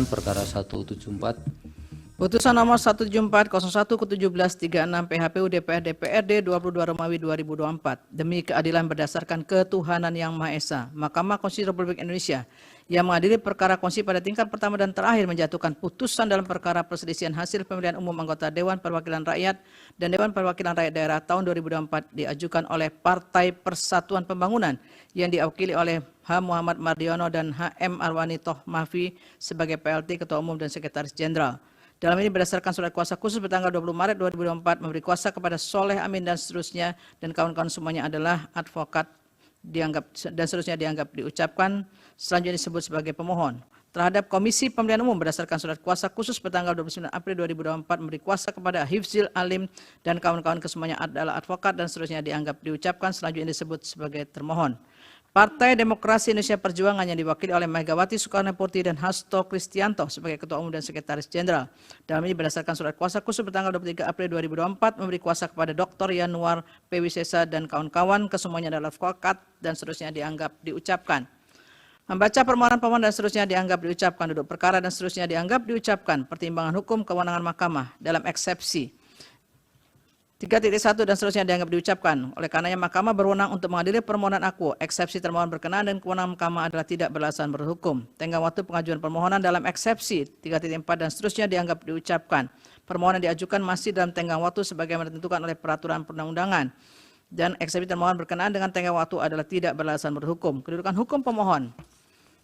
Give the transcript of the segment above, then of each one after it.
Perkara 174. Putusan nomor 174/01/1736 PHPU DPR DPRD 22 Romawi 2024 demi keadilan berdasarkan ketuhanan yang Maha Esa, Mahkamah Konstitusi Republik Indonesia yang mengadili perkara konstitusi pada tingkat pertama dan terakhir menjatuhkan putusan dalam perkara perselisihan hasil pemilihan umum anggota Dewan Perwakilan Rakyat dan Dewan Perwakilan Rakyat Daerah tahun 2024 diajukan oleh Partai Persatuan Pembangunan yang diwakili oleh H. Muhammad Mardiono dan H. M. Arwani Tohmafi sebagai PLT Ketua Umum dan Sekretaris Jenderal. Dalam ini berdasarkan surat kuasa khusus bertanggal 20 Maret 2024 memberi kuasa kepada Soleh Amin dan seterusnya dan kawan-kawan semuanya adalah advokat dianggap dan seterusnya dianggap diucapkan selanjutnya disebut sebagai pemohon. Terhadap Komisi Pemilihan Umum berdasarkan surat kuasa khusus bertanggal 29 April 2024 memberi kuasa kepada Hifzil Alim dan kawan-kawan kesemuanya adalah advokat dan seterusnya dianggap diucapkan selanjutnya disebut sebagai termohon. Partai Demokrasi Indonesia Perjuangan yang diwakili oleh Megawati Soekarnoputri dan Hasto Kristianto sebagai Ketua Umum dan Sekretaris Jenderal. Dalam ini berdasarkan surat kuasa khusus bertanggal 23 April 2024 memberi kuasa kepada Dr. Yanuar P. Wisesa dan kawan-kawan kesemuanya adalah advokat dan seterusnya dianggap diucapkan. Membaca permohonan pemohon dan seterusnya dianggap diucapkan, duduk perkara dan seterusnya dianggap diucapkan, pertimbangan hukum kewenangan mahkamah dalam eksepsi 3.1 dan seterusnya dianggap diucapkan. Oleh karenanya mahkamah berwenang untuk mengadili permohonan aku. Eksepsi termohon berkenaan dan kewenangan mahkamah adalah tidak beralasan berhukum. Tenggang waktu pengajuan permohonan dalam eksepsi 3.4 dan seterusnya dianggap diucapkan. Permohonan diajukan masih dalam tenggang waktu sebagaimana ditentukan oleh peraturan perundang-undangan. Dan eksepsi termohon berkenaan dengan tenggang waktu adalah tidak beralasan berhukum. Kedudukan hukum pemohon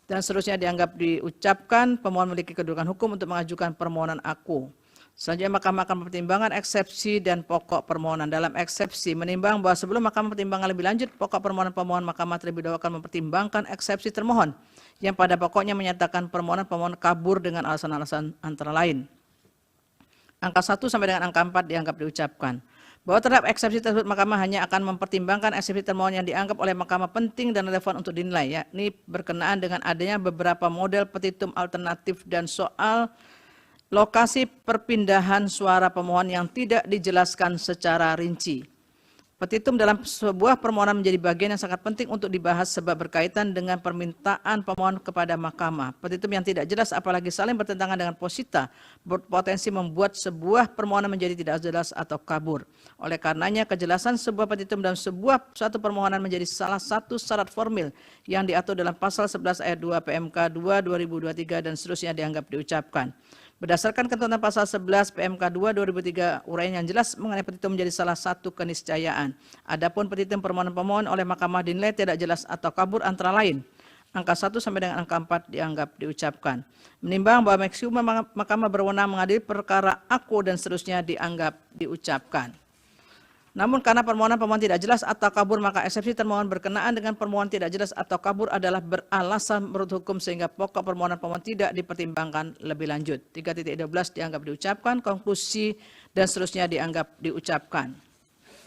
dan seterusnya dianggap diucapkan. Pemohon memiliki kedudukan hukum untuk mengajukan permohonan aku. Selanjutnya mahkamah akan mempertimbangkan eksepsi dan pokok permohonan. Dalam eksepsi menimbang bahwa sebelum mahkamah mempertimbangkan lebih lanjut pokok permohonan pemohon, mahkamah terlebih dahulu akan mempertimbangkan eksepsi termohon yang pada pokoknya menyatakan permohonan pemohon kabur dengan alasan-alasan antara lain. Angka 1 sampai dengan angka 4 dianggap diucapkan. Bahwa terhadap eksepsi tersebut mahkamah hanya akan mempertimbangkan eksepsi termohon yang dianggap oleh mahkamah penting dan relevan untuk dinilai, yakni berkenaan dengan adanya beberapa model petitum alternatif dan soal lokasi perpindahan suara pemohon yang tidak dijelaskan secara rinci. Petitum dalam sebuah permohonan menjadi bagian yang sangat penting untuk dibahas sebab berkaitan dengan permintaan pemohon kepada mahkamah. Petitum yang tidak jelas apalagi saling bertentangan dengan posita berpotensi membuat sebuah permohonan menjadi tidak jelas atau kabur. Oleh karenanya kejelasan sebuah petitum dalam suatu permohonan menjadi salah satu syarat formil yang diatur dalam pasal 11 ayat 2 PMK 2 2023 dan seterusnya dianggap diucapkan. Berdasarkan ketentuan pasal 11 PMK 2 2003, uraian yang jelas mengenai petitum menjadi salah satu keniscayaan. Adapun petitum permohonan pemohon oleh mahkamah dinilai tidak jelas atau kabur antara lain. Angka 1 sampai dengan angka 4 dianggap diucapkan. Menimbang bahwa maksimum mahkamah berwenang mengadili perkara aku dan seterusnya dianggap diucapkan. Namun karena permohonan pemohon tidak jelas atau kabur, maka eksepsi termohon berkenaan dengan permohonan tidak jelas atau kabur adalah beralasan menurut hukum sehingga pokok permohonan pemohon tidak dipertimbangkan lebih lanjut. 3.12 dianggap diucapkan, konklusi dan seterusnya dianggap diucapkan.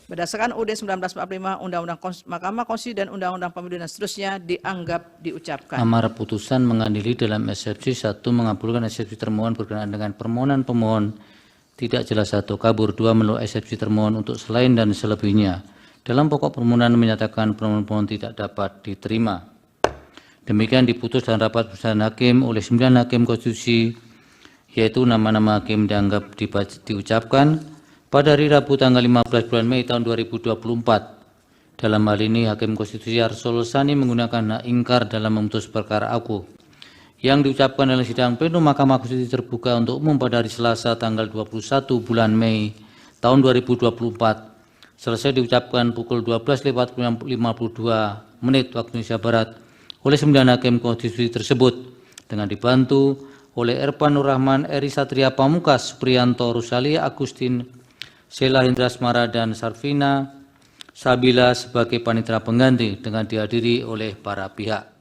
Berdasarkan UUD 1945, Undang-Undang Mahkamah Konstitusi dan Undang-Undang Pemilu dan seterusnya dianggap diucapkan. Amar putusan mengadili dalam eksepsi 1 mengabulkan eksepsi termohon berkenaan dengan permohonan pemohon tidak jelas atau kabur. 2 menolak eksepsi termohon untuk selain dan selebihnya. Dalam pokok permohonan menyatakan permohonan pemohon tidak dapat diterima. Demikian diputus dalam rapat putusan hakim oleh 9 hakim konstitusi, yaitu nama-nama hakim dianggap diucapkan pada hari Rabu tanggal 15 bulan Mei tahun 2024. Dalam hal ini hakim konstitusi Arsul Sani menggunakan hak ingkar dalam memutus perkara aku yang diucapkan dalam sidang pleno Mahkamah Konstitusi terbuka untuk umum pada hari Selasa tanggal 21 bulan Mei tahun 2024 selesai diucapkan pukul 12.52 waktu Indonesia Barat oleh 9 hakim konstitusi tersebut dengan dibantu oleh Erpan Nur Rahman, Eri Satria Pamukas, Prianto Rusali, Agustin Sela Hindrasmara dan Sarvina Sabila sebagai panitera pengganti dengan dihadiri oleh para pihak.